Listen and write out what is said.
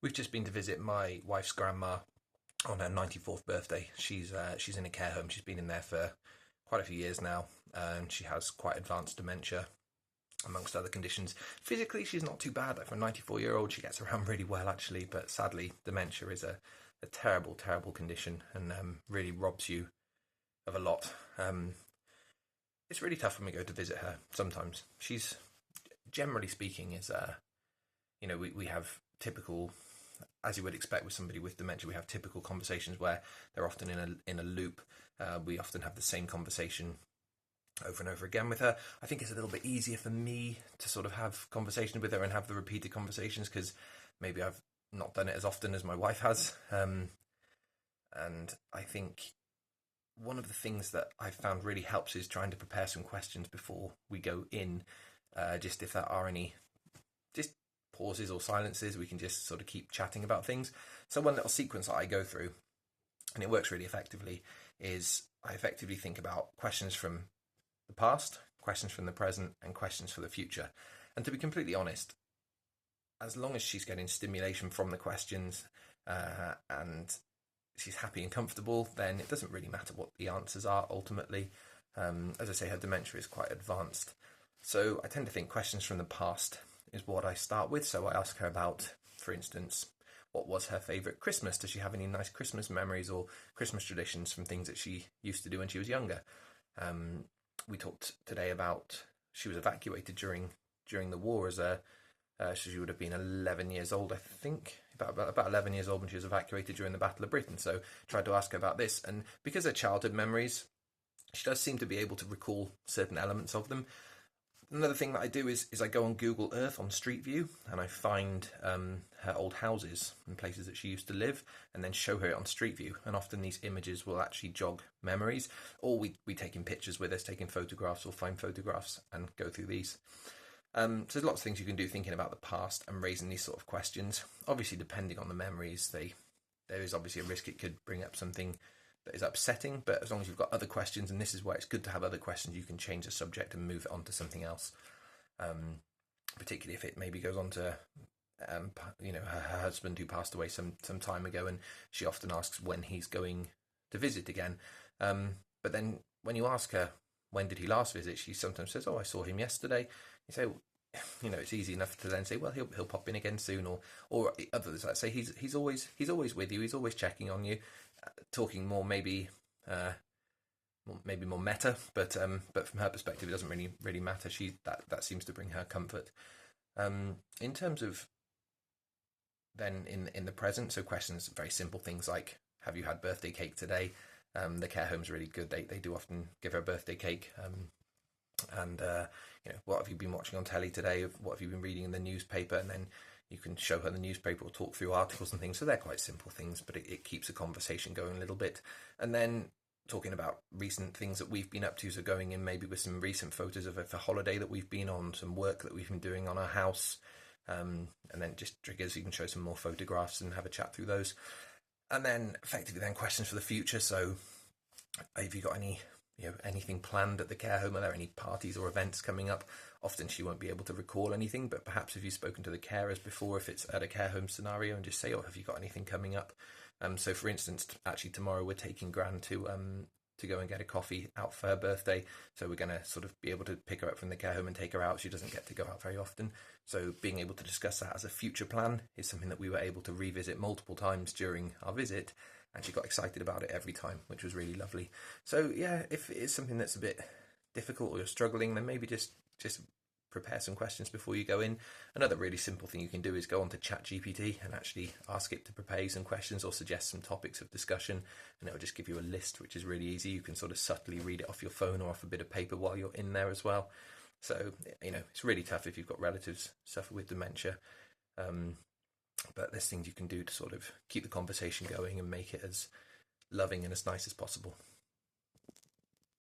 We've just been to visit my wife's grandma on her 94th birthday. She's in a care home. She's been in there for quite a few years now, and she has quite advanced dementia, amongst other conditions. Physically, she's not too bad. Like for a 94-year-old, she gets around really well, actually. But sadly, dementia is a terrible, terrible condition, and really robs you of a lot. It's really tough when we go to visit her. Sometimes she's, generally speaking, is we have typical, as you would expect with somebody with dementia, we have typical conversations where they're often in a loop. We often have the same conversation over and over again with her. I think it's a little bit easier for me to sort of have conversations with her and have the repeated conversations because maybe I've not done it as often as my wife has. And I think one of the things that I've found really helps is trying to prepare some questions before we go in. Just if there are any just pauses or silences, we can just sort of keep chatting about things. So one little sequence that I go through, and it works really effectively, is I effectively think about questions from the past, questions from the present, and questions for the future. And to be completely honest, as long as she's getting stimulation from the questions and she's happy and comfortable, then it doesn't really matter what the answers are ultimately. As I say, her dementia is quite advanced. So I tend to think questions from the past is what I start with. So I ask her about, for instance, what was her favourite Christmas? Does she have any nice Christmas memories or Christmas traditions from things that she used to do when she was younger? We talked today about she was evacuated during the war as a so she would have been 11 years old, I think, about 11 years old when she was evacuated during the Battle of Britain. So tried to ask her about this, and because her childhood memories, she does seem to be able to recall certain elements of them. Another thing that I do is I go on Google Earth on Street View and I find her old houses and places that she used to live and then show her it on Street View. And often these images will actually jog memories, or we take in pictures with us, taking photographs or find photographs and go through these. So there's lots of things you can do thinking about the past and raising these sort of questions. Obviously, depending on the memories, there is obviously a risk it could bring up something that is upsetting, but as long as you've got other questions, and this is why it's good to have other questions, you can change the subject and move it on to something else. Particularly if it maybe goes on to her husband who passed away some time ago, and she often asks when he's going to visit again. But then when you ask her when did he last visit, she sometimes says, "Oh, I saw him yesterday." You say, it's easy enough to then say, "Well, he'll pop in again soon," or others that say he's always with you, he's always checking on you, talking more maybe more meta, but from her perspective, it doesn't really matter. That seems to bring her comfort. In terms of then in the present, so questions, very simple things like, "Have you had birthday cake today?" The care home's really good. They do often give her a birthday cake. And what have you been watching on telly today? What have you been reading in the newspaper? And then you can show her the newspaper or talk through articles and things. So they're quite simple things, but it keeps the conversation going a little bit. And then talking about recent things that we've been up to, so going in maybe with some recent photos of a holiday that we've been on, some work that we've been doing on our house, and then just triggers, you can show some more photographs and have a chat through those. And then effectively then questions for the future. So have you got anything planned at the care home? Are there any parties or events coming up? Often she won't be able to recall anything, but perhaps if you've spoken to the carers before, if it's at a care home scenario, and just say, "Oh, have you got anything coming up?" So for instance, actually tomorrow we're taking Gran to go and get a coffee out for her birthday. So we're going to sort of be able to pick her up from the care home and take her out. She doesn't get to go out very often. So being able to discuss that as a future plan is something that we were able to revisit multiple times during our visit. And she got excited about it every time, which was really lovely. So yeah, if it is something that's a bit difficult or you're struggling, then maybe just prepare some questions before you go in. Another really simple thing you can do is go on to ChatGPT and actually ask it to prepare you some questions or suggest some topics of discussion, and it'll just give you a list, which is really easy. You can sort of subtly read it off your phone or off a bit of paper while you're in there as well. So, it's really tough if you've got relatives suffer with dementia. But there's things you can do to sort of keep the conversation going and make it as loving and as nice as possible.